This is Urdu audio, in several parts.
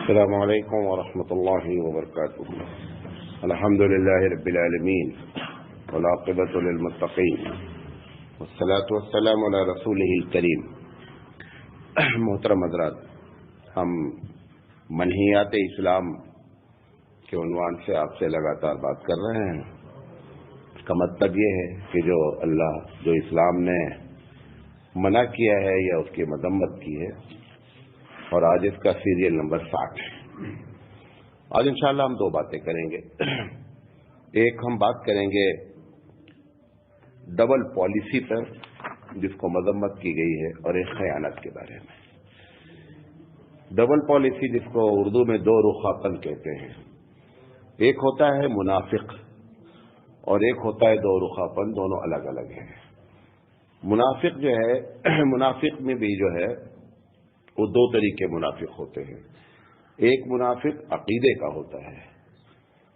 السلام علیکم ورحمۃ اللہ وبرکاتہ۔ الحمد للہ رب العالمین والعاقبۃ للمتقین والصلاۃ والسلام علی رسولہ الکریم۔ محترم حضرات، ہم منہیات اسلام کے عنوان سے آپ سے لگاتار بات کر رہے ہیں۔ اس کا مطلب یہ ہے کہ جو اللہ جو اسلام نے منع کیا ہے یا اس کی مذمت کی ہے، اور آج اس کا سیریل نمبر 60 ہے۔ آج انشاءاللہ ہم دو باتیں کریں گے۔ ایک ہم بات کریں گے ڈبل پالیسی پر جس کو مذمت کی گئی ہے، اور ایک خیانت کے بارے میں۔ ڈبل پالیسی جس کو اردو میں دو رخا پن کہتے ہیں، ایک ہوتا ہے منافق اور ایک ہوتا ہے دو رخا پن، دونوں الگ الگ ہیں۔ منافق جو ہے، منافق میں بھی جو ہے وہ دو طریقے منافق ہوتے ہیں۔ ایک منافق عقیدے کا ہوتا ہے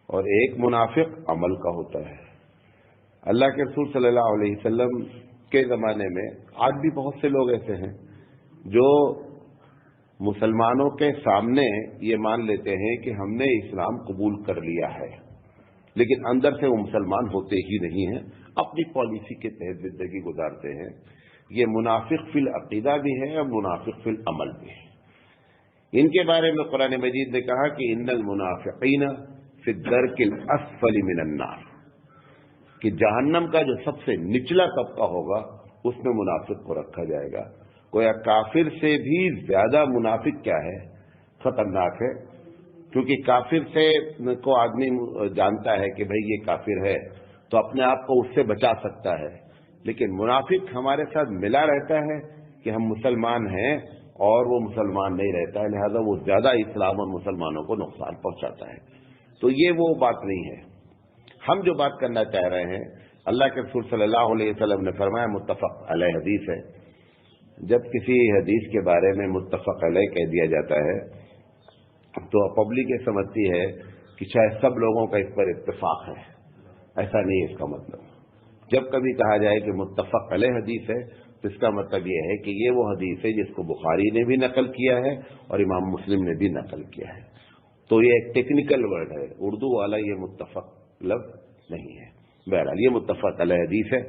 اور ایک منافق عمل کا ہوتا ہے۔ اللہ کے رسول صلی اللہ علیہ وسلم کے زمانے میں آج بھی بہت سے لوگ ایسے ہیں جو مسلمانوں کے سامنے یہ مان لیتے ہیں کہ ہم نے اسلام قبول کر لیا ہے، لیکن اندر سے وہ مسلمان ہوتے ہی نہیں ہیں، اپنی پالیسی کے تحت زندگی گزارتے ہیں۔ یہ منافق فی العقیدہ بھی ہے اور منافق فی العمل بھی ہے۔ ان کے بارے میں قرآن مجید نے کہا کہ ان المنافقین فی الدرک الاسفل من النار، کہ جہنم کا جو سب سے نچلا طبقہ ہوگا اس میں منافق کو رکھا جائے گا۔ گویا کافر سے بھی زیادہ منافق کیا ہے؟ خطرناک ہے، کیونکہ کافر سے کو آدمی جانتا ہے کہ بھئی یہ کافر ہے تو اپنے آپ کو اس سے بچا سکتا ہے، لیکن منافق ہمارے ساتھ ملا رہتا ہے کہ ہم مسلمان ہیں اور وہ مسلمان نہیں رہتا ہے، لہذا وہ زیادہ اسلام اور مسلمانوں کو نقصان پہنچاتا ہے۔ تو یہ وہ بات نہیں ہے۔ ہم جو بات کرنا چاہ رہے ہیں، اللہ کے رسول صلی اللہ علیہ وسلم نے فرمایا، متفق علیہ حدیث ہے، جب کسی حدیث کے بارے میں متفق علیہ کہہ دیا جاتا ہے تو پبلک یہ سمجھتی ہے کہ شاید سب لوگوں کا اس پر اتفاق ہے۔ ایسا نہیں ہے اس کا مطلب۔ جب کبھی کہا جائے کہ متفق علیہ حدیث ہے تو اس کا مطلب یہ ہے کہ یہ وہ حدیث ہے جس کو بخاری نے بھی نقل کیا ہے اور امام مسلم نے بھی نقل کیا ہے۔ تو یہ ایک ٹیکنیکل ورڈ ہے، اردو والا یہ متفق لفظ نہیں ہے۔ بہرحال یہ متفق علیہ حدیث ہے۔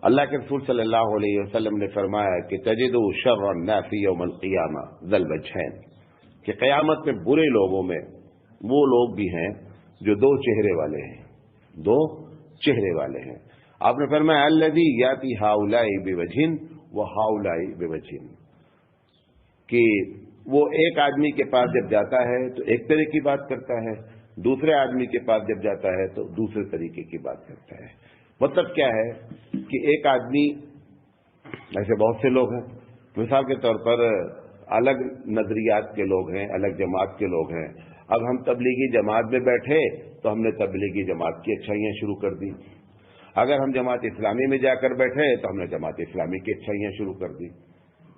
اللہ کے رسول صلی اللہ علیہ وسلم نے فرمایا کہ تجد شر الناس یوم القیامہ ذی الوجہین، کہ قیامت میں برے لوگوں میں وہ لوگ بھی ہیں جو دو چہرے والے ہیں، دو چہرے والے ہیں۔ آپ نے فرمایا الذی یاتی ہؤلاء بوجہ وہؤلاء بوجہ، کہ وہ ایک آدمی کے پاس جب جاتا ہے تو ایک طرح کی بات کرتا ہے، دوسرے آدمی کے پاس جب جاتا ہے تو دوسرے طریقے کی بات کرتا ہے۔ مطلب کیا ہے کہ ایک آدمی، ایسے بہت سے لوگ ہیں، مثال کے طور پر الگ نظریات کے لوگ ہیں، الگ جماعت کے لوگ ہیں۔ اب ہم تبلیغی جماعت میں بیٹھے تو ہم نے تبلیغی جماعت کی اچھائیاں شروع کر دی، اگر ہم جماعت اسلامی میں جا کر بیٹھے تو ہم نے جماعت اسلامی کی اچھائیاں شروع کر دی۔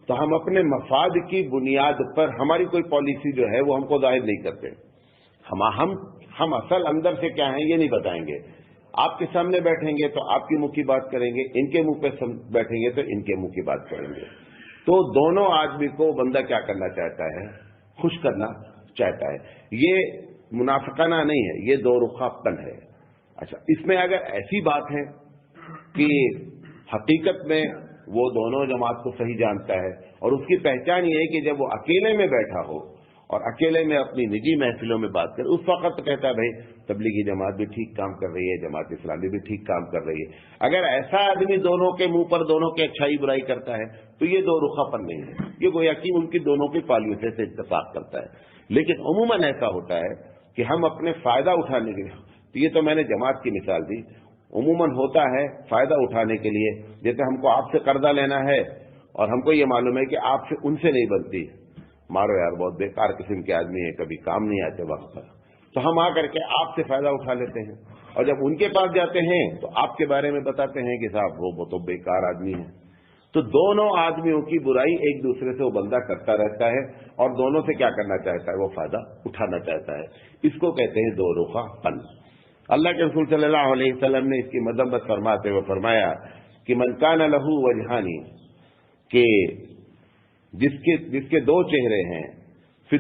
تو ہم اپنے مفاد کی بنیاد پر ہماری کوئی پالیسی جو ہے وہ ہم کو ظاہر نہیں کرتے۔ ہم اصل اندر سے کیا ہیں یہ نہیں بتائیں گے۔ آپ کے سامنے بیٹھیں گے تو آپ کے منہ کی بات کریں گے، ان کے منہ پہ بیٹھیں گے تو ان کے منہ کی بات کریں گے۔ تو دونوں آدمی کو بندہ کیا کرنا چاہتا ہے؟ خوش کرنا چاہتا ہے۔ یہ منافقانہ نہیں ہے، یہ دو رخا پن ہے۔ اچھا، اس میں اگر ایسی بات ہے کہ حقیقت میں وہ دونوں جماعت کو صحیح جانتا ہے اور اس کی پہچان یہ ہے کہ جب وہ اکیلے میں بیٹھا ہو اور اکیلے میں اپنی نجی محفلوں میں بات کرے، اس وقت تو کہتا ہے بھائی تبلیغی جماعت بھی ٹھیک کام کر رہی ہے، جماعت اسلامی بھی ٹھیک کام کر رہی ہے۔ اگر ایسا آدمی دونوں کے منہ پر دونوں کی اچھائی برائی کرتا ہے تو یہ دو رخا پن نہیں ہے، یہ گویا کہ ان کی دونوں کی پالیسی سے اتفاق کرتا ہے۔ لیکن عموماً ایسا ہوتا ہے کہ ہم اپنے فائدہ اٹھانے کے لیے، تو یہ تو میں نے جماعت کی مثال دی، عموماً ہوتا ہے فائدہ اٹھانے کے لیے، جیسے ہم کو آپ سے قرضہ لینا ہے اور ہم کو یہ معلوم ہے کہ آپ سے ان سے نہیں بنتی، مارو یار بہت بیکار قسم کے آدمی ہیں، کبھی کام نہیں آتے وقت پر، تو ہم آ کر کے آپ سے فائدہ اٹھا لیتے ہیں، اور جب ان کے پاس جاتے ہیں تو آپ کے بارے میں بتاتے ہیں کہ صاحب وہ تو بیکار آدمی ہیں۔ تو دونوں آدمیوں کی برائی ایک دوسرے سے وہ بندہ کرتا رہتا ہے اور دونوں سے کیا کرنا چاہتا ہے؟ وہ فائدہ اٹھانا چاہتا ہے۔ اس کو کہتے ہیں دو رخا پن۔ اللہ کے رسول صلی اللہ علیہ وسلم نے اس کی مذمت فرماتے ہوئے فرمایا کہ من کان لہ وجہانی، کہ جس کے دو چہرے ہیں، فی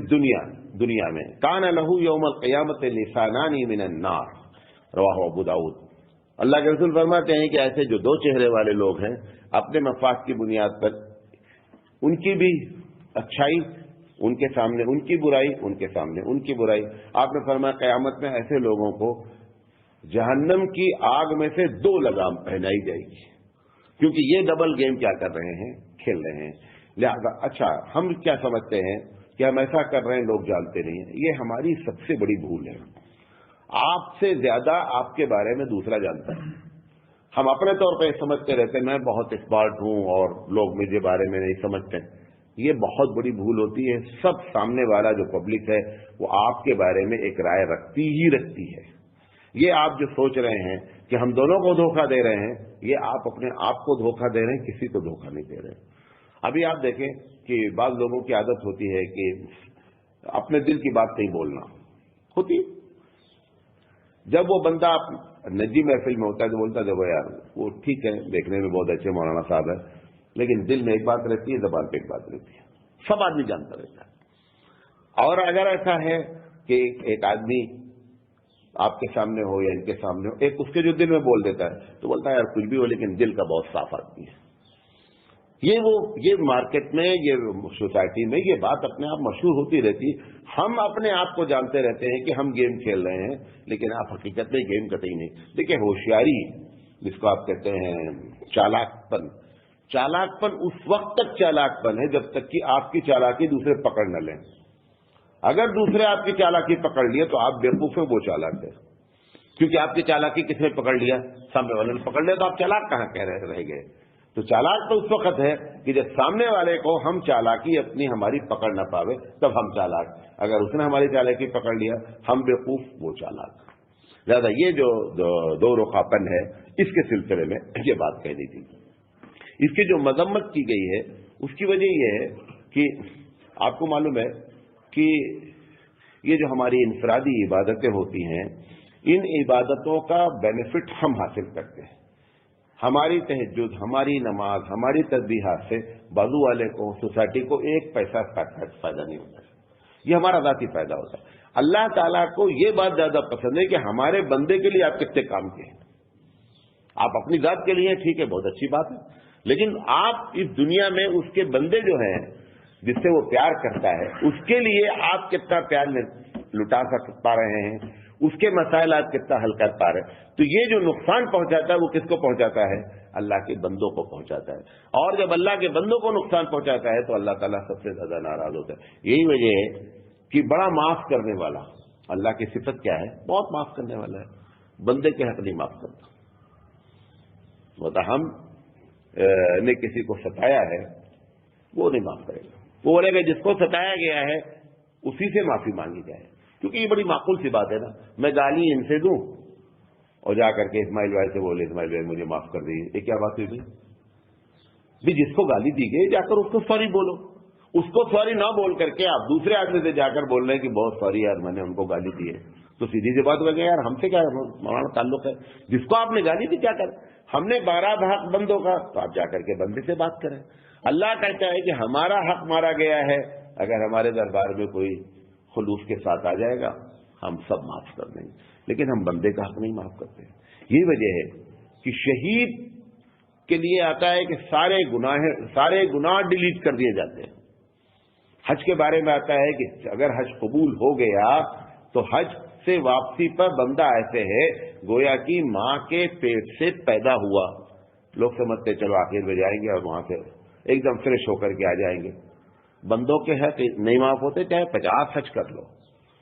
دنیا میں کان لہو یوم القیامت لسانانی من النار، رواہ ابو داؤد۔ اللہ کے رسول فرماتے ہیں کہ ایسے جو دو چہرے والے لوگ ہیں، اپنے مفاد کی بنیاد پر ان کی بھی اچھائی، ان کے سامنے ان کی برائی، ان کے سامنے ان کی برائی۔ آپ نے فرمایا قیامت میں ایسے لوگوں کو جہنم کی آگ میں سے 2 لگام پہنائی جائے گی، کیونکہ یہ ڈبل گیم کیا کر رہے ہیں، کھیل رہے ہیں۔ لہذا اچھا ہم کیا سمجھتے ہیں کہ ہم ایسا کر رہے ہیں، لوگ جانتے نہیں ہیں، یہ ہماری سب سے بڑی بھول ہے۔ آپ سے زیادہ آپ کے بارے میں دوسرا جانتا ہے۔ ہم اپنے طور پہ سمجھتے رہتے ہیں میں بہت اسمارٹ ہوں اور لوگ مجھے بارے میں نہیں سمجھتے، یہ بہت بڑی بھول ہوتی ہے۔ سب سامنے والا جو پبلک ہے وہ آپ کے بارے میں ایک رائے رکھتی ہی رکھتی ہے۔ یہ آپ جو سوچ رہے ہیں کہ ہم دونوں کو دھوکہ دے رہے ہیں، یہ آپ اپنے آپ کو دھوکہ دے رہے ہیں، کسی کو دھوکہ نہیں دے رہے۔ ابھی آپ دیکھیں کہ بعض لوگوں کی عادت ہوتی ہے کہ اپنے دل کی بات نہیں بولنا ہوتی۔ جب وہ بندہ نجی محفل میں ہوتا ہے تو بولتا ہے دیکھو یار وہ ٹھیک ہے، دیکھنے میں بہت اچھے مولانا صاحب ہے، لیکن دل میں ایک بات رہتی ہے، زبان پہ ایک بات رہتی ہے، سب آدمی جانتا رہتا ہے۔ اور اگر ایسا ہے کہ ایک آدمی آپ کے سامنے ہو یا ان کے سامنے ہو، ایک اس کے جو دل میں بول دیتا ہے تو بولتا ہے یار کچھ بھی ہو لیکن دل کا بہت صاف آدمی ہے۔ یہ مارکیٹ میں، یہ سوسائٹی میں یہ بات اپنے آپ مشہور ہوتی رہتی ہے۔ ہم اپنے آپ کو جانتے رہتے ہیں کہ ہم گیم کھیل رہے ہیں، لیکن آپ حقیقت میں گیم قطعی نہیں۔ دیکھیں ہوشیاری جس کو آپ کہتے ہیں چالاک پن اس وقت تک چالاک پن ہے جب تک کہ آپ کی چالاکی دوسرے پکڑ نہ لیں۔ اگر دوسرے آپ کی چالاکی پکڑ لیے تو آپ بیوقوف ہیں، وہ چالاک ہے، کیونکہ آپ کی چالاکی کس نے پکڑ لیا؟ سامنے والے نے پکڑ لیا، تو آپ چالاک کہاں کہہ رہ گئے؟ تو چالاک تو اس وقت ہے کہ جب سامنے والے کو ہم چالاکی اپنی ہماری پکڑ نہ پاوے تب ہم چالاک۔ اگر اس نے ہماری چالاکی پکڑ لیا، ہم بیوقوف وہ چالاک۔ لہٰذا یہ جو دو رخا پن ہے، اس کے سلسلے میں یہ بات کہنی تھی۔ اس کی جو مذمت کی گئی ہے اس کی وجہ یہ ہے کہ آپ کو معلوم ہے کہ یہ جو ہماری انفرادی عبادتیں ہوتی ہیں، ان عبادتوں کا بینیفٹ ہم حاصل کرتے ہیں۔ ہماری تہجد، ہماری نماز، ہماری تسبیحات سے بازو والے کو، سوسائٹی کو 1 پیسہ فائدہ نہیں ہوتا ہے، یہ ہمارا ذاتی فائدہ ہوتا ہے۔ اللہ تعالیٰ کو یہ بات زیادہ پسند ہے کہ ہمارے بندے کے لیے آپ کتنے کام کیے ہیں۔ آپ اپنی ذات کے لیے ٹھیک ہے، بہت اچھی بات ہے، لیکن آپ اس دنیا میں اس کے بندے جو ہیں جس سے وہ پیار کرتا ہے، اس کے لیے آپ کتنا پیار لٹا پا رہے ہیں، اس کے مسائل آپ کتنا حل کر پا رہے ہیں۔ تو یہ جو نقصان پہنچاتا ہے وہ کس کو پہنچاتا ہے؟ اللہ کے بندوں کو پہنچاتا ہے، اور جب اللہ کے بندوں کو نقصان پہنچاتا ہے تو اللہ تعالیٰ سب سے زیادہ ناراض ہوتا ہے۔ یہی وجہ ہے کہ بڑا معاف کرنے والا اللہ کی صفت کیا ہے؟ بہت معاف کرنے والا ہے، بندے کے حق نہیں معاف کرتا۔ ہم نے کسی کو ستایا ہے وہ نہیں معاف کرے گا، وہ بولے گا جس کو ستایا گیا ہے اسی سے معافی مانگی جائے، کیونکہ یہ بڑی معقول سی بات ہے نا، میں گالی ان سے دوں اور جا کر کے اسماعیل بھائی سے بولے اسماعیل بھائی مجھے معاف کر دیجیے، یہ کیا بات ہوئی بھی؟ جس کو گالی دی گئی جا کر اس کو سوری بولو، اس کو سوری نہ بول کر کے آپ دوسرے آدمی سے جا کر بول رہے ہیں کہ بہت سوری یار میں نے ان کو گالی دی ہے، تو سیدھی سی بات ہو گئی یار ہم سے کیا مولانا تعلق ہے؟ جس کو آپ نے گالی دی کیا کر، ہم نے 12 حق بندوں کا، تو آپ جا کر کے بندے سے بات کریں۔ اللہ کہتا ہے کہ ہمارا حق مارا گیا ہے، اگر ہمارے دربار میں کوئی خلوص کے ساتھ آ جائے گا ہم سب معاف کر دیں گے، لیکن ہم بندے کا حق نہیں معاف کرتے۔ یہی وجہ ہے کہ شہید کے لیے آتا ہے کہ سارے گناہ ڈیلیٹ کر دیے جاتے ہیں۔ حج کے بارے میں آتا ہے کہ اگر حج قبول ہو گیا تو حج سے واپسی پر بندہ ایسے ہے گویا کہ ماں کے پیٹ سے پیدا ہوا۔ لوگ سمجھتے چلو آخر میں جائیں گے اور وہاں سے ایک دم فریش ہو کر کے آ جائیں گے۔ بندوں کے حق نہیں معاف ہوتے، چاہے 50 حج کر لو،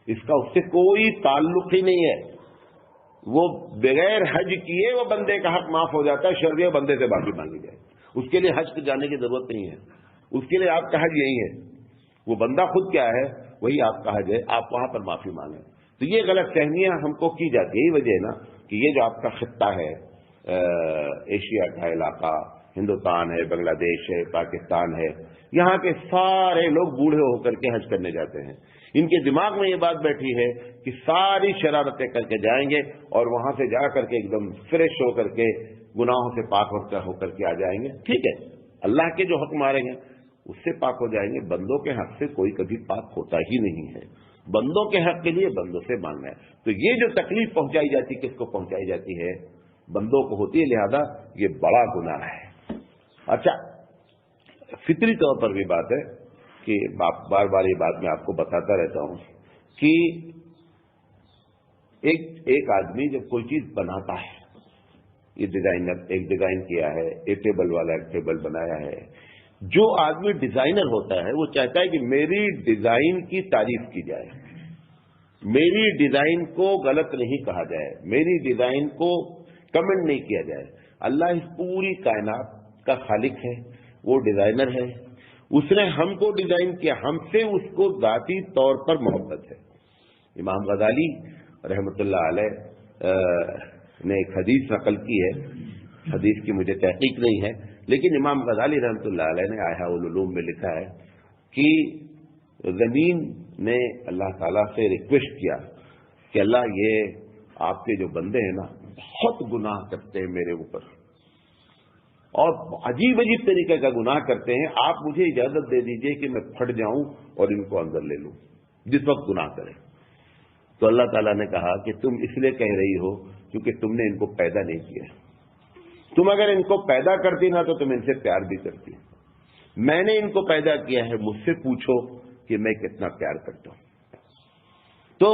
اس کا اس سے کوئی تعلق ہی نہیں ہے۔ وہ بغیر حج کیے وہ بندے کا حق معاف ہو جاتا ہے، شرعی بندے سے باقی مانگی جائے، اس کے لیے حج پہ جانے کی ضرورت نہیں ہے، اس کے لیے آپ کا حج یہی ہے، وہ بندہ خود کیا ہے وہی آپ کا حج ہے، آپ وہاں پر معافی مانگیں۔ تو یہ غلط فہمیاں ہم کو کی جاتی ہے، یہی وجہ ہے نا کہ یہ جو آپ کا خطہ ہے، ایشیا کا علاقہ، ہندوستان ہے، بنگلہ دیش ہے، پاکستان ہے، یہاں کے سارے لوگ بوڑھے ہو کر کے حج کرنے جاتے ہیں۔ ان کے دماغ میں یہ بات بیٹھی ہے کہ ساری شرارتیں کر کے جائیں گے اور وہاں سے جا کر کے ایک دم فریش ہو کر کے گناہوں سے پاک وقت ہو کر کے آ جائیں گے۔ ٹھیک ہے، اللہ کے جو حق ماریں گے اس سے پاک ہو جائیں گے. بندوں کے حق سے کوئی کبھی پاک ہوتا ہی نہیں ہے. بندوں کے حق کے لیے بندوں سے مانگنا ہے. تو یہ جو تکلیف پہنچائی جاتی کس کو پہنچائی جاتی ہے؟ بندوں کو ہوتی ہے. لہذا یہ بڑا گناہ ہے. اچھا، فطری طور پر بھی بات ہے کہ بار بار یہ بات میں آپ کو بتاتا رہتا ہوں کہ ایک آدمی جب کوئی چیز بناتا ہے، یہ ڈیزائنر ایک ڈیزائن کیا ہے، ایک ٹیبل والا ایک ٹیبل بنایا ہے. جو آدمی ڈیزائنر ہوتا ہے وہ چاہتا ہے کہ میری ڈیزائن کی تعریف کی جائے، میری ڈیزائن کو غلط نہیں کہا جائے، میری ڈیزائن کو کمنٹ نہیں کیا جائے. اللہ اس پوری کائنات کا خالق ہے، وہ ڈیزائنر ہے. اس نے ہم کو ڈیزائن کیا، ہم سے اس کو ذاتی طور پر محبت ہے. امام غزالی رحمۃ اللہ علیہ نے ایک حدیث نقل کی ہے، حدیث کی مجھے تحقیق نہیں ہے، لیکن امام غزالی رحمۃ اللہ علیہ نے احیاء العلوم میں لکھا ہے کہ زمین نے اللہ تعالیٰ سے ریکویسٹ کیا کہ اللہ، یہ آپ کے جو بندے ہیں نا بہت گناہ کرتے ہیں میرے اوپر، اور عجیب عجیب طریقے کا گناہ کرتے ہیں، آپ مجھے اجازت دے دیجئے کہ میں پھٹ جاؤں اور ان کو اندر لے لوں جس وقت گناہ کریں. تو اللہ تعالیٰ نے کہا کہ تم اس لیے کہہ رہی ہو کیونکہ تم نے ان کو پیدا نہیں کیا. تم اگر ان کو پیدا کرتی نا تو تم ان سے پیار بھی کرتی. میں نے ان کو پیدا کیا ہے، مجھ سے پوچھو کہ میں کتنا پیار کرتا ہوں. تو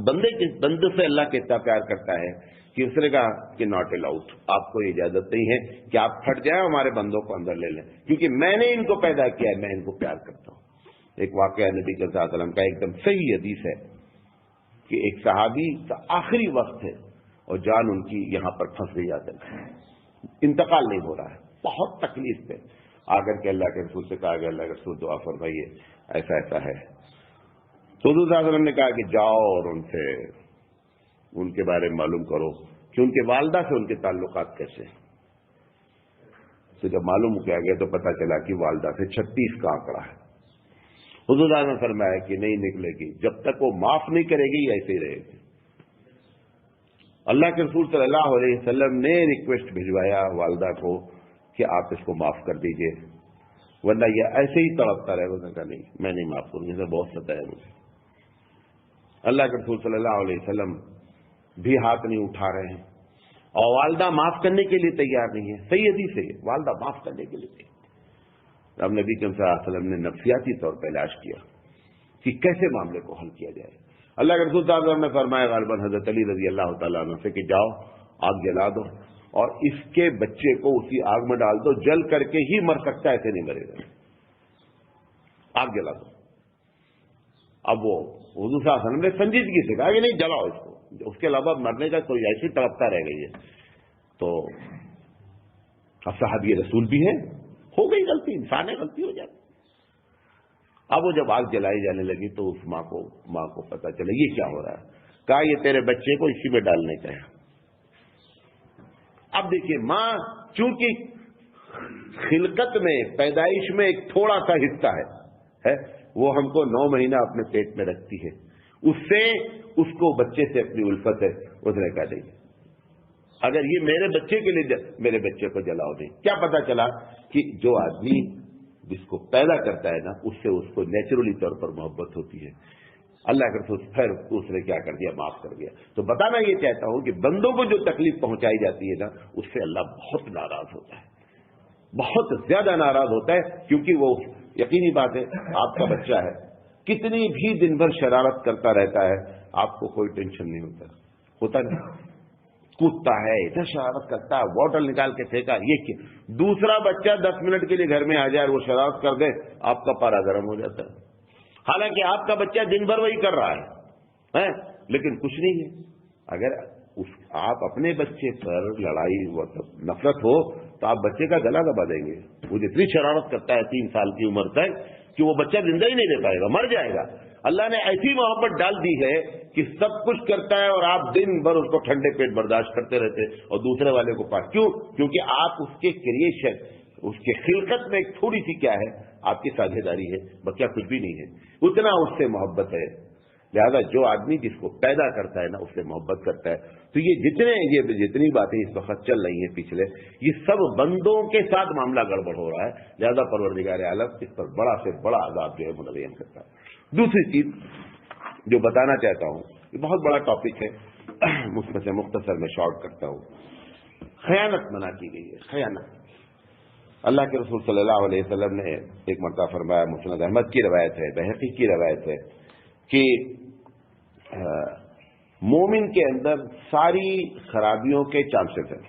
بندے سے اللہ کتنا پیار کرتا ہے کہ اس نے کہا کہ ناٹ الاؤڈ، آپ کو اجازت نہیں ہے کہ آپ پھٹ جائیں، ہمارے بندوں کو اندر لے لیں، کیونکہ میں نے ان کو پیدا کیا ہے، میں ان کو پیار کرتا ہوں. ایک واقعہ نبی صلی اللہ علیہ وسلم کا ایک دم صحیح حدیث ہے کہ ایک صحابی کا آخری وقت ہے اور جان ان کی یہاں پر پھنس گئی، انتقال نہیں ہو رہا ہے، بہت تکلیف پہ آ کر کے اللہ کے رسول سے کہا کہ اللہ کے رسول دعا فرمائیے، ایسا ایسا ہے. تو حضور صلی اللہ علیہ وسلم نے کہا کہ جاؤ اور ان کے بارے میں معلوم کرو کہ ان کے والدہ سے ان کے تعلقات کیسے ہیں. تو جب معلوم کیا گیا تو پتا چلا کہ والدہ سے 36 کا آنکڑا ہے. حضور صلی اللہ علیہ وسلم نے فرمایا کہ نہیں نکلے گی، جب تک وہ معاف نہیں کرے گی ایسے ہی رہے گی. اللہ کے رسول صلی اللہ علیہ وسلم نے ریکویسٹ بھجوایا والدہ کو کہ آپ اس کو معاف کر دیجئے، ورنہ یہ ایسے ہی تڑپتا رہے گا. اس نے کہا نہیں، میں نہیں معاف کروں گی، اسے بہت ستایا مجھے. اللہ کے رسول صلی اللہ علیہ وسلم بھی ہاتھ نہیں اٹھا رہے ہیں اور والدہ معاف کرنے کے لیے تیار نہیں ہے. صحیح حدیث ہے، والدہ معاف کرنے کے لیے تیار. اب نبی صلی اللہ علیہ وسلم نے نفسیاتی طور پر علاج کیا کہ کیسے معاملے کو حل کیا جائے. اللہ کے رسول صلی اللہ علیہ وسلم نے فرمایا غالباً حضرت علی رضی اللہ تعالیٰ عنہ سے کہ جاؤ آگ جلا دو اور اس کے بچے کو اسی آگ میں ڈال دو، جل کر کے ہی مر سکتا ہے، ایسے نہیں مرے گا. آگ جلا دو. اب وہ حضور صلی اللہ علیہ وسلم نے سنجیدگی سے کہا کہ نہیں جلاؤ اس کو، اس کے علاوہ مرنے کا کوئی ایسی تڑپتا رہ گئی ہے. تو اب صحابی رسول بھی ہے، ہو گئی غلطی، انسان ہے، غلطی ہو جاتی. اب وہ جب آگ جلائی جانے لگی تو اس ماں کو پتا چلا یہ کیا ہو رہا ہے. کہا یہ تیرے بچے کو اسی میں ڈالنے کا ہے. اب دیکھیے ماں چونکہ خلقت میں پیدائش میں ایک تھوڑا سا حصہ ہے وہ ہم کو 9 مہینہ اپنے پیٹ میں رکھتی ہے، اس سے اس کو بچے سے اپنی الفت ہے. اس نے کہا نہیں، اگر یہ میرے بچے کے لیے میرے بچے کو جلاؤ نہیں. کیا پتا چلا کہ جو آدمی جس کو پیدا کرتا ہے نا اس سے اس کو نیچرلی طور پر محبت ہوتی ہے. اللہ کے رسول پھر اس نے کیا کر دیا، معاف کر دیا. تو بتانا یہ چاہتا ہوں کہ بندوں کو جو تکلیف پہنچائی جاتی ہے نا اس سے اللہ بہت ناراض ہوتا ہے، بہت زیادہ ناراض ہوتا ہے. کیونکہ وہ یقینی بات ہے آپ کا بچہ ہے، کتنی بھی دن بھر شرارت کرتا رہتا ہے، آپ کو کوئی ٹینشن نہیں ہوتا نہیں. کودتا ہے، ادھر شرارت کرتا ہے، بوٹل نکال کے پھینکا، یہ کیا. دوسرا بچہ 10 منٹ کے لیے گھر میں آ جائے اور وہ شرارت کر دے، آپ کا پارا گرم ہو جاتا ہے. حالانکہ آپ کا بچہ دن بھر وہی کر رہا ہے لیکن کچھ نہیں ہے. اگر آپ اپنے بچے پر لڑائی نفرت ہو تو آپ بچے کا گلا دبا دیں گے. وہ جتنی شرارت کرتا ہے 3 سال کی عمر تک کہ وہ بچہ زندہ ہی نہیں رہ پائے گا، مر جائے گا. اللہ نے ایسی محبت ڈال دی ہے کہ سب کچھ کرتا ہے اور آپ دن بھر اس کو ٹھنڈے پیٹ برداشت کرتے رہتے اور دوسرے والے کو پاس. کیوں؟ کیونکہ آپ اس کے کریشن، اس کے خلقت میں ایک تھوڑی سی کیا ہے، آپ کی ساجھیداری ہے. بچہ کچھ بھی نہیں ہے، اتنا اس سے محبت ہے. لہذا جو آدمی جس کو پیدا کرتا ہے نا اس سے محبت کرتا ہے. تو یہ جتنی باتیں اس وقت چل رہی ہیں پچھلے، یہ سب بندوں کے ساتھ معاملہ گڑبڑ ہو رہا ہے. لہذا پروردگار عالم اس پر بڑا سے بڑا عذاب جو ہے منعیم کرتا ہے. دوسری چیز جو بتانا چاہتا ہوں، یہ بہت بڑا ٹاپک ہے، اس میں سے مختصر میں شارٹ کرتا ہوں. خیانت منع کی گئی ہے. خیانت اللہ کے رسول صلی اللہ علیہ وسلم نے ایک مرتبہ فرمایا، مسند احمد کی روایت ہے، بہقی کی روایت ہے، کہ مومن کے اندر ساری خرابیوں کے چانسز ہیں.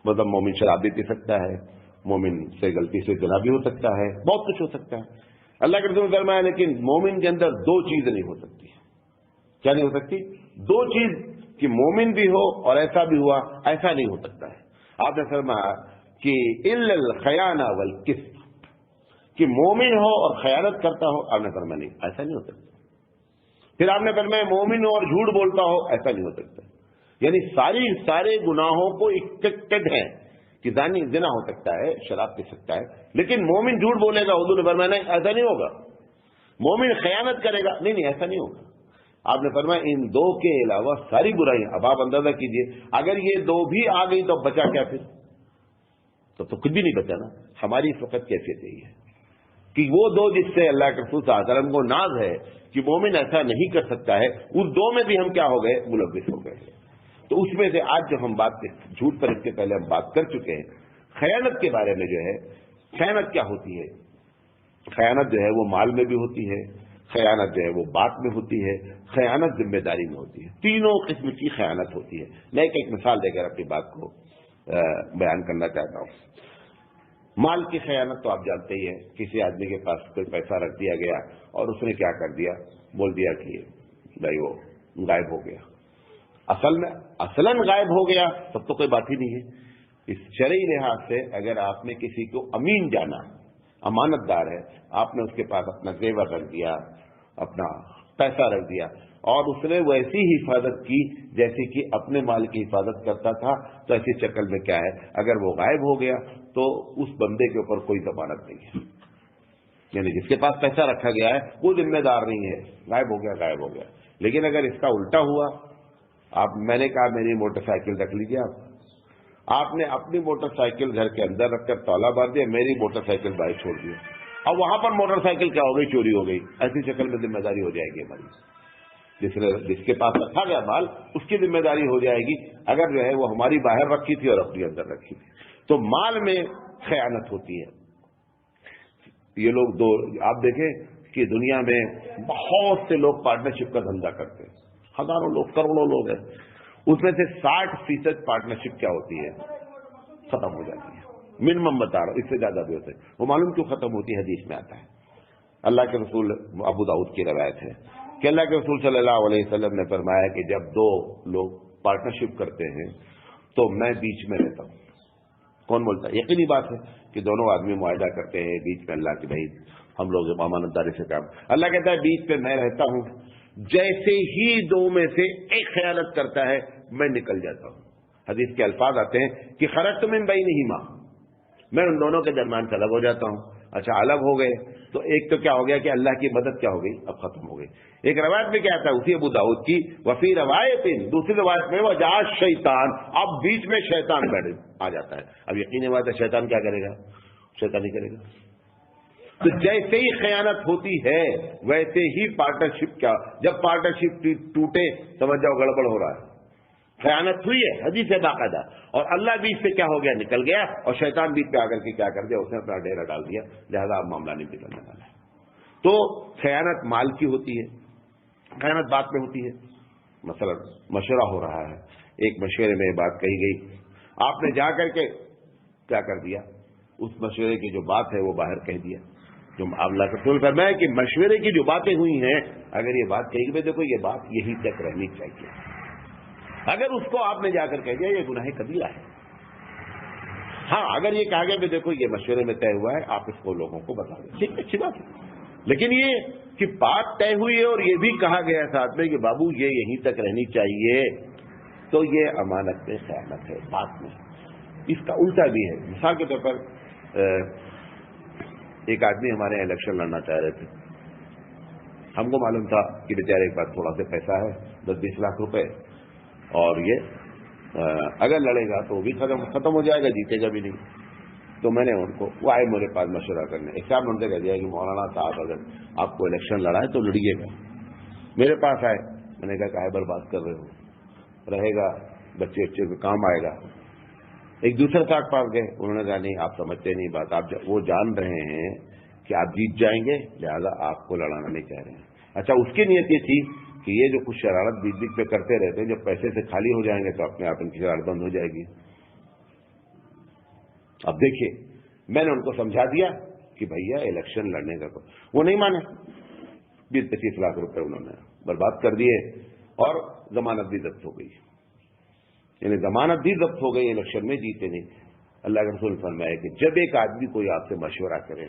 مطلب مومن شراب بھی پی سکتا ہے، مومن سے غلطی سے زنا بھی ہو سکتا ہے، بہت کچھ ہو سکتا ہے. اللہ کے رسول نے فرمایا لیکن مومن کے اندر دو چیزیں نہیں ہو سکتی. کیا نہیں ہو سکتی؟ دو چیز، کہ مومن بھی ہو اور ایسا بھی ہوا، ایسا نہیں ہو سکتا ہے. آپ نے فرمایا کہ الا الخیانہ والکذب، کہ مومن ہو اور خیانت کرتا ہو. آپ نے فرمایا نہیں، ایسا نہیں ہو سکتا. پھر آپ نے فرمایا مومن ہو اور جھوٹ بولتا ہو، ایسا نہیں ہو سکتا. یعنی سارے گناہوں کو ایکسپیکٹڈ ہے کہ زنا ہو سکتا ہے، شراب پی سکتا ہے، لیکن مومن جھوٹ بولے گا، حضور نے فرمایا نہیں ایسا نہیں ہوگا. مومن خیانت کرے گا، نہیں ایسا نہیں ہوگا. آپ نے فرمایا ان دو کے علاوہ ساری برائیاں. اب آپ اندازہ کیجئے اگر یہ دو بھی آ گئی تو بچا کیا پھر؟ تو کچھ بھی نہیں بچا نا. ہماری اس وقت کیفیت یہی ہے کہ وہ دو جس سے اللہ کے رسول صلی اللہ علیہ وسلم کو ناز ہے کہ مومن ایسا نہیں کر سکتا ہے، اس دو میں بھی ہم کیا ہو گئے؟ ملوث ہو گئے. تو اس میں سے آج جو ہم بات جھوٹ پر اس کے پہلے ہم بات کر چکے ہیں، خیانت کے بارے میں جو ہے، خیانت کیا ہوتی ہے؟ خیانت جو ہے وہ مال میں بھی ہوتی ہے، خیانت جو ہے وہ بات میں ہوتی ہے، خیانت ذمہ داری میں ہوتی ہے. تینوں قسم کی خیانت ہوتی ہے. میں ایک مثال دے کر اپنی بات کو بیان کرنا چاہتا ہوں. مال کی خیانت تو آپ جانتے ہی ہیں. کسی آدمی کے پاس کوئی پیسہ رکھ دیا گیا اور اس نے کیا کر دیا، بول دیا کہ بھائی وہ غائب ہو گیا. اصلاً غائب ہو گیا تب تو کوئی بات ہی نہیں ہے. اس شرعی لحاظ سے اگر آپ نے کسی کو امین جانا، امانت دار ہے، آپ نے اس کے پاس اپنا زیور رکھ دیا، اپنا پیسہ رکھ دیا، اور اس نے ویسی ہی حفاظت کی جیسے کہ اپنے مال کی حفاظت کرتا تھا، تو ایسی شکل میں کیا ہے، اگر وہ غائب ہو گیا تو اس بندے کے اوپر کوئی ضمانت نہیں ہے. یعنی جس کے پاس پیسہ رکھا گیا ہے وہ ذمہ دار نہیں ہے. غائب ہو گیا. لیکن اگر اس کا الٹا ہوا، میں نے کہا میری موٹر سائیکل رکھ لیجیے، آپ نے اپنی موٹر سائیکل گھر کے اندر رکھ کر تالا باندھ دیا، میری موٹر سائیکل باہر چھوڑ دیا، اب وہاں پر موٹر سائیکل کیا ہو گئی؟ چوری ہو گئی. ایسی شکل میں ذمہ داری ہو جائے گی ہماری. جس کے پاس رکھا گیا مال اس کی ذمہ داری ہو جائے گی اگر جو ہے وہ ہماری باہر رکھی تھی اور اپنی اندر رکھی تھی. تو مال میں خیانت ہوتی ہے. یہ لوگ آپ دیکھیں کہ دنیا میں بہت سے لوگ پارٹنرشپ کا دھندا کرتے ہیں، ہزاروں لوگ، کروڑوں لوگ ہیں. اس میں سے 60% پارٹنرشپ کیا ہوتی ہے؟ ختم ہو جاتی ہے. منیمم بتا رہا ہوں، اس سے زیادہ بھی ہوتے ہیں. وہ معلوم کیوں ختم ہوتی ہے؟ حدیث میں آتا ہے. اللہ کے رسول، ابو داؤد کی روایت ہے کہ اللہ کے رسول صلی اللہ علیہ وسلم نے فرمایا کہ جب دو لوگ پارٹنرشپ کرتے ہیں تو میں بیچ میں رہتا ہوں. کون بولتا ہے؟ یقینی بات ہے کہ دونوں آدمی معاہدہ کرتے ہیں بیچ میں، اللہ کہ بھائی ہم لوگ امانت داری سے کام. اللہ کہتا ہے بیچ پہ میں رہتا ہوں. جیسے ہی دو میں سے ایک خیانت کرتا ہے میں نکل جاتا ہوں. حدیث کے الفاظ آتے ہیں کہ خرجت من بینہما، میں ان دونوں کے درمیان سے الگ ہو جاتا ہوں. اچھا الگ ہو گئے تو ایک تو کیا ہو گیا کہ اللہ کی مدد کیا ہو گئی؟ اب ختم ہو گئی. ایک روایت میں کیا آتا ہے اسی ابو داؤد کی، وفی روایت، دوسری روایت میں وجاء شیطان، اب بیچ میں شیطان بیٹھ آ جاتا ہے. اب یقینی بات ہے شیطان کیا کرے گا؟ شیطان ہی کرے گا. تو جیسے ہی خیانت ہوتی ہے ویسے ہی پارٹنرشپ کیا، جب پارٹنرشپ ٹوٹے سمجھ جاؤ گڑبڑ ہو رہا ہے. خیانت ہوئی ہے حدیث ہے باقاعدہ، اور اللہ بیچ سے کیا ہو گیا؟ نکل گیا. اور شیطان بیچ پہ آ کر کے کیا کر دیا؟ اس نے اپنا ڈیرا ڈال دیا. لہذا اب معاملہ نہیں بگڑنے والا ہے. تو خیانت مال کی ہوتی ہے، خیانت بات میں ہوتی ہے. مثلا مشورہ ہو رہا ہے، ایک مشورے میں بات کہی گئی، آپ نے جا کر کے کیا کر دیا؟ اس مشورے کی جو بات ہے وہ باہر کہہ دیا. جو اللہ کے رسول فرمایا کہ مشورے کی جو باتیں ہوئی ہیں، اگر یہ بات کہی گئی دیکھو یہ بات یہی تک رہنی چاہیے، اگر اس کو آپ نے جا کر کہہ دیا یہ گناہ کبیرہ ہے. ہاں اگر یہ کہا گیا کہ دیکھو یہ مشورے میں طے ہوا ہے، آپ اس کو لوگوں کو بتا دیں، ٹھیک ہے، اچھی بات ہے. لیکن یہ کہ بات طے ہوئی ہے اور یہ بھی کہا گیا ساتھ میں کہ بابو یہ یہیں تک رہنی چاہیے، تو یہ امانت میں خیانت ہے بات میں. اس کا الٹا بھی ہے. مثال کے طور پر ایک آدمی ہمارے الیکشن لڑنا چاہ رہے تھے، ہم کو معلوم تھا کہ بیچارے کے پاس تھوڑا سا پیسہ ہے 10-20 لاکھ روپے، اور یہ اگر لڑے گا تو وہ بھی ختم ہو جائے گا، جیتے گا بھی نہیں۔ تو میں نے ان کو، وہ آئے میرے پاس مشورہ کرنے، ایک صاحب نے ان سے کہہ دیا کہ مولانا صاحب اگر آپ کو الیکشن لڑا ہے تو لڑیے گا۔ میرے پاس آئے، میں نے کہا کاہے برباد کر رہے ہو، رہے گا بچے بچے کو کام آئے گا۔ ایک دوسرے صاحب پاس گئے، انہوں نے کہا نہیں آپ سمجھتے نہیں بات، آپ وہ جان رہے ہیں کہ آپ جیت جائیں گے، لہذا آپ کو لڑانا نہیں چاہ رہے ہیں۔ اچھا، اس کی نیت یہ تھی کہ یہ جو کچھ شرارت بیچ بیچ پہ کرتے رہتے ہیں، جب پیسے سے خالی ہو جائیں گے تو اپنے آپ ان کی شرارت بند ہو جائے گی۔ اب دیکھیے، میں نے ان کو سمجھا دیا کہ بھیا الیکشن لڑنے کا وہ نہیں مانے، 20-25 لاکھ روپے انہوں نے برباد کر دیے، اور ضمانت بھی ضبط ہو گئی، یعنی ضمانت بھی ضبط ہو گئی، الیکشن میں جیتے نہیں۔ اللہ کے رسول فرمایا کہ جب ایک آدمی کوئی آپ سے مشورہ کرے،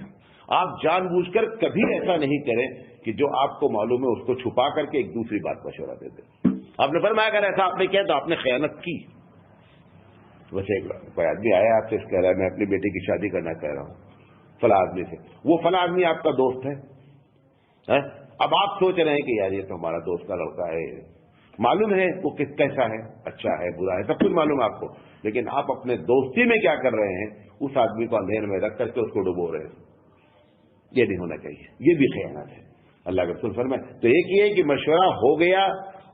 آپ جان بوجھ کر کبھی ایسا نہیں کریں کہ جو آپ کو معلوم ہے اس کو چھپا کر کے ایک دوسری بات مشورہ دے دیں۔ آپ نے فرمایا اگر ایسا آپ نے کیا تو آپ نے خیانت کی۔ ویسے کوئی آدمی آیا آپ سے کہہ رہا ہے میں اپنی بیٹی کی شادی کرنا چاہ رہا ہوں فلاں آدمی سے، وہ فلاں آدمی آپ کا دوست ہے، اب آپ سوچ رہے ہیں کہ یار یہ تو ہمارا دوست کا لڑکا ہے، معلوم ہے وہ کیسا ہے، اچھا ہے برا ہے، سب کچھ معلوم ہے آپ کو، لیکن آپ اپنے دوستی میں کیا کر رہے ہیں، اس آدمی کو اندھیر میں رکھ کر کے اس کو ڈبو رہے ہیں۔ یہ نہیں ہونا چاہیے، یہ بھی خیانت ہے۔ اللہ کے رسول فرمائے تو ایک یہ ہے کہ مشورہ ہو گیا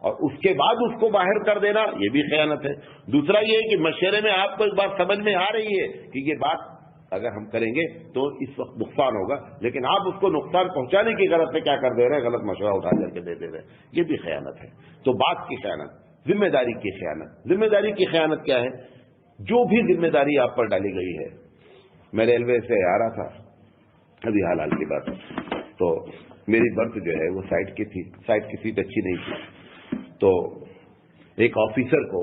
اور اس کے بعد اس کو باہر کر دینا، یہ بھی خیانت ہے۔ دوسرا یہ ہے کہ مشورے میں آپ کو ایک بات سمجھ میں آ رہی ہے کہ یہ بات اگر ہم کریں گے تو اس وقت نقصان ہوگا، لیکن آپ اس کو نقصان پہنچانے کی غرض سے کیا کر دے رہے ہیں، غلط مشورہ اٹھا کر کے دے رہے ہیں، یہ بھی خیانت ہے۔ تو بات کی خیانت، ذمہ داری کی خیانت۔ ذمہ داری کی خیانت کیا ہے؟ جو بھی ذمہ داری آپ پر ڈالی گئی ہے، میں ریلوے سے آ رہا تھا ابھی حال کی بات، تو میری برتھ جو ہے وہ سائڈ کی تھی، سائڈ کی سیٹ اچھی نہیں تھی، تو ایک آفیسر کو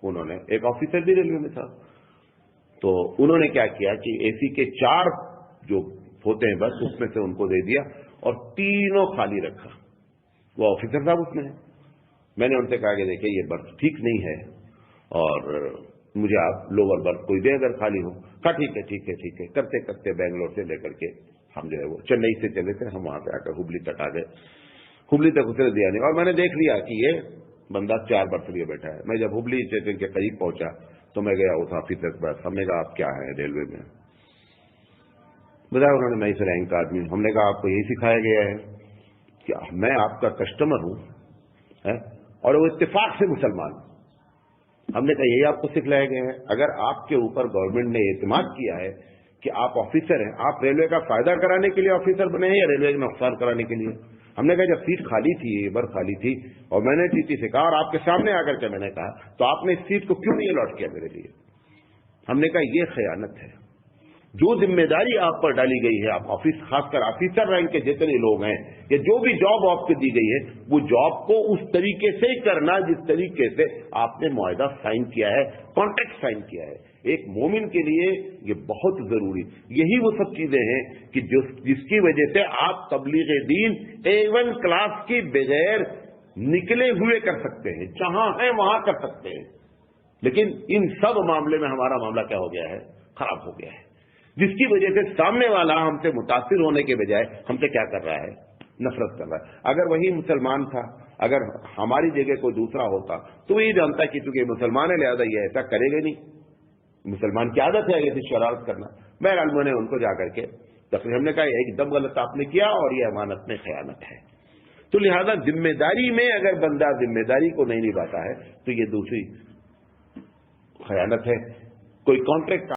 انہوں نے، ایک آفیسر بھی ریلوے میں تھا، تو انہوں نے کیا کیا کہ اے سی کے 4 جو ہوتے ہیں بس اس میں سے ان کو دے دیا اور تینوں خالی رکھا۔ وہ آفیسر صاحب اس میں ہے، میں نے ان سے کہا کہ دیکھیں یہ برتھ ٹھیک نہیں ہے اور مجھے آپ لوور برتھ کوئی دے اگر خالی ہو۔ کہا ٹھیک ہے ٹھیک ہے ٹھیک ہے، کرتے کرتے بنگلور سے لے کر کے ہم جو ہے وہ چنئی سے چلے تھے، ہم وہاں پہ آ کر ہبلی تک آ گئے، ہبلی تک اسے دیا نہیں، اور میں نے دیکھ لیا کہ یہ بندہ 4 برتھ لیے بیٹھا ہے۔ میں جب ہبلی اسٹیشن کے قریب پہنچا تو میں گیا اس آفیسر کے پاس، ہم نے کہا آپ کیا ہیں ریلوے میں؟ بتایا انہوں نے میں اس رینک کا آدمی ہوں۔ ہم نے کہا آپ کو یہی سکھایا گیا ہے کہ میں آپ کا کسٹمر ہوں اور وہ اتفاق سے مسلمان۔ ہم نے کہا یہی آپ کو سکھلایا گیا ہے؟ اگر آپ کے اوپر گورنمنٹ نے اعتماد کیا ہے کہ آپ آفیسر ہیں، آپ ریلوے کا فائدہ کرانے کے لیے آفیسر بنے ہیں یا ریلوے کا نقصان کرانے کے لیے؟ ہم نے کہا جب سیٹ خالی تھی، برتھ خالی تھی، اور میں نے ٹی ٹی سے کہا اور آپ کے سامنے آ کر کے میں نے کہا، تو آپ نے اس سیٹ کو کیوں نہیں الاٹ کیا میرے لیے؟ ہم نے کہا یہ خیانت ہے۔ جو ذمہ داری آپ پر ڈالی گئی ہے، آپ آفس، خاص کر آفیسر رینک کے جتنے لوگ ہیں یا جو بھی جاب آپ کو دی گئی ہے، وہ جاب کو اس طریقے سے کرنا جس طریقے سے آپ نے معاہدہ سائن کیا ہے، کانٹریکٹ سائن کیا ہے۔ ایک مومن کے لیے یہ بہت ضروری، یہی وہ سب چیزیں ہیں کہ جس کی وجہ سے آپ تبلیغ دین A1 کلاس کی بغیر نکلے ہوئے کر سکتے ہیں، جہاں ہیں وہاں کر سکتے ہیں۔ لیکن ان سب معاملے میں ہمارا معاملہ کیا ہو گیا ہے؟ خراب ہو گیا ہے، جس کی وجہ سے سامنے والا ہم سے متاثر ہونے کے بجائے ہم سے کیا کر رہا ہے؟ نفرت کر رہا ہے۔ اگر وہی مسلمان تھا، اگر ہماری جگہ کوئی دوسرا ہوتا تو یہ جانتا کہ چونکہ مسلمان ہے لہذا یہ ایسا کرے گا نہیں، مسلمان کی عادت ہے ایسی شرارت کرنا۔ بہرحال میں نے ان کو جا کر کے تقریر، ہم نے کہا ایک دم غلط آپ نے کیا اور یہ امانت میں خیانت ہے۔ تو لہذا ذمہ داری میں اگر بندہ ذمہ داری کو نہیں نبھاتا ہے تو یہ دوسری خیانت ہے۔ کوئی کانٹریکٹ